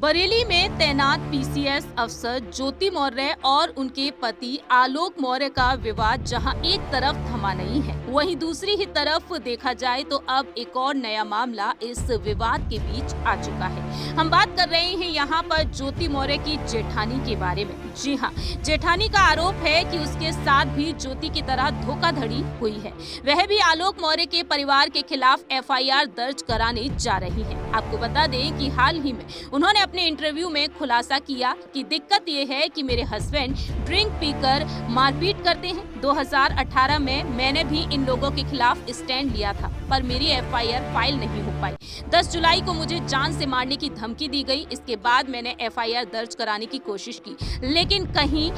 बरेली में तैनात पीसीएस अफसर ज्योति मौर्य और उनके पति आलोक मौर्य का विवाद जहां एक तरफ थमा नहीं है, वहीं दूसरी ही तरफ देखा जाए तो अब एक और नया मामला इस विवाद के बीच आ चुका है। हम बात कर रहे हैं यहां पर ज्योति मौर्य की जेठानी के बारे में। जी हां, जेठानी का आरोप है कि उसके साथ भी ज्योति की तरह धोखाधड़ी हुई है। वह भी आलोक मौर्य के परिवार के खिलाफ एफआईआर दर्ज कराने जा रही है। आपको बता दें कि हाल ही में उन्होंने अपने इंटरव्यू में खुलासा किया कि दिक्कत ये है कि मेरे हस्बैंड ड्रिंक पीकर मारपीट करते हैं। 2018 में मैंने भी इन लोगों के खिलाफ स्टैंड लिया था, पर मेरी एफआईआर फाइल नहीं हो पाई। 10 जुलाई को मुझे जान से मारने की धमकी दी गई। इसके बाद मैंने एफआईआर दर्ज कराने की कोशिश की, लेकिन कहीं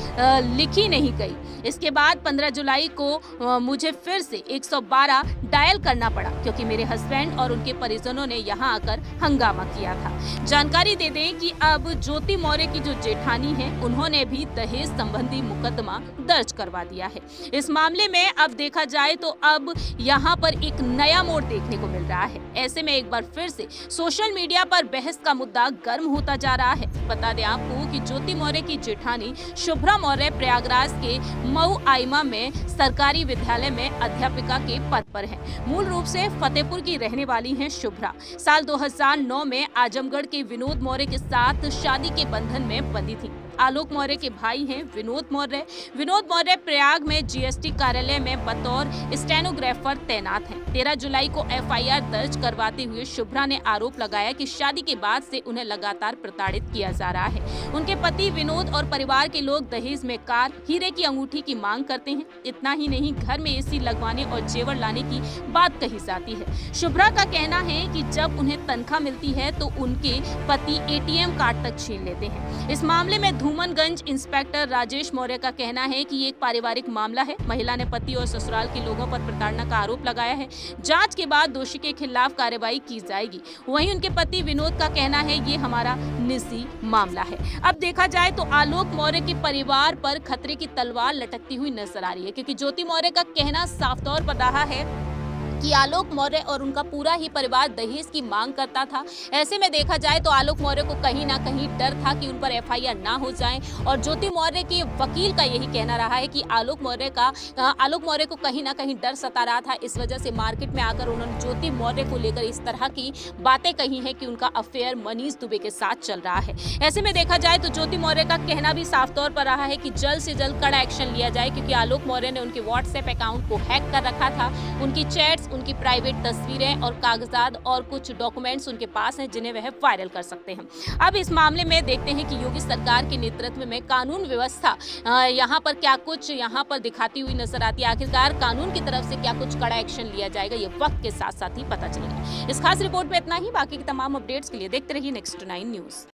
लिखी नहीं गई। इसके बाद 15 जुलाई को मुझे फिर से 112 डायल करना पड़ा, क्योंकि मेरे हस्बैंड और उनके परिजनों ने यहाँ आकर हंगामा किया था। जानकारी दे दें कि अब ज्योति मौर्य की जो जेठानी है, उन्होंने भी दहेज संबंधी मुकदमा दर्ज करवा दिया है। इस मामले में अब देखा जाए तो अब यहाँ पर एक नया मोड़ देखने को मिल रहा है। ऐसे में एक बार फिर से सोशल मीडिया पर बहस का मुद्दा गर्म होता जा रहा है। बता दें आपको कि ज्योति मौर्य की जेठानी शुभ्रा मौर्य प्रयागराज के मऊ आइमा में सरकारी विद्यालय में अध्यापिका के पद पर है। मूल रूप से फतेहपुर की रहने वाली हैं शुभ्रा। साल 2009 में आजमगढ़ के विनोद मौर्य के साथ शादी के बंधन में बंधी थी। आलोक मौर्य के भाई हैं विनोद मौर्य। विनोद मौर्य प्रयाग में जीएसटी कार्यालय में बतौर स्टेनोग्राफर तैनात हैं। 13 जुलाई को एफआईआर दर्ज करवाते हुए शुभ्रा ने आरोप लगाया कि शादी के बाद से उन्हें लगातार प्रताड़ित किया जा रहा है। उनके पति विनोद और परिवार के लोग दहेज में कार, हीरे की अंगूठी की मांग करते हैं। इतना ही नहीं, घर में एसी लगवाने और जेवर लाने की बात कही जाती है। शुभ्रा का कहना है कि जब उन्हें तनख्वाह मिलती है तो उनके पति एटीएम कार्ड तक छीन लेते हैं। इस मामले में धूमनगंज इंस्पेक्टर राजेश मौर्य का कहना है कि ये एक पारिवारिक मामला है। महिला ने पति और ससुराल के लोगों पर प्रताड़ना का आरोप लगाया है। जांच के बाद दोषी के खिलाफ कार्रवाई की जाएगी। वहीं उनके पति विनोद का कहना है ये हमारा निजी मामला है। अब देखा जाए तो आलोक मौर्य के परिवार पर खतरे की तलवार लटकती हुई नजर आ रही है, क्योंकि ज्योति मौर्य का कहना साफ तौर पर रहा है कि आलोक मौर्य और उनका पूरा ही परिवार दहेज की मांग करता था। ऐसे में देखा जाए तो आलोक मौर्य को कहीं ना कहीं डर था कि उन पर एफआईआर ना हो जाए, और ज्योति मौर्य के वकील का यही कहना रहा है कि आलोक मौर्य को कहीं ना कहीं डर सता रहा था। इस वजह से मार्केट में आकर उन्होंने ज्योति मौर्य को लेकर इस तरह की बातें कही हैं कि उनका अफेयर मनीष दुबे के साथ चल रहा है। ऐसे में देखा जाए तो ज्योति मौर्य का कहना भी साफ तौर पर रहा है कि जल्द से जल्द कड़ा एक्शन लिया जाए, क्योंकि आलोक मौर्य ने उनके व्हाट्सएप अकाउंट को हैक कर रखा था। उनकी चैट्स, उनकी प्राइवेट तस्वीरें और कागजात और कुछ डॉक्यूमेंट्स उनके पास हैं, जिन्हें वह वायरल कर सकते हैं। अब इस मामले में देखते हैं कि योगी सरकार के नेतृत्व में कानून व्यवस्था यहाँ पर क्या कुछ यहाँ पर दिखाती हुई नजर आती है। आखिरकार कानून की तरफ से क्या कुछ कड़ा एक्शन लिया जाएगा, ये वक्त के साथ साथ ही पता चलेगा। इस खास रिपोर्ट में इतना ही। बाकी की तमाम अपडेट्स के लिए देखते रहिए नेक्स्ट 9 न्यूज।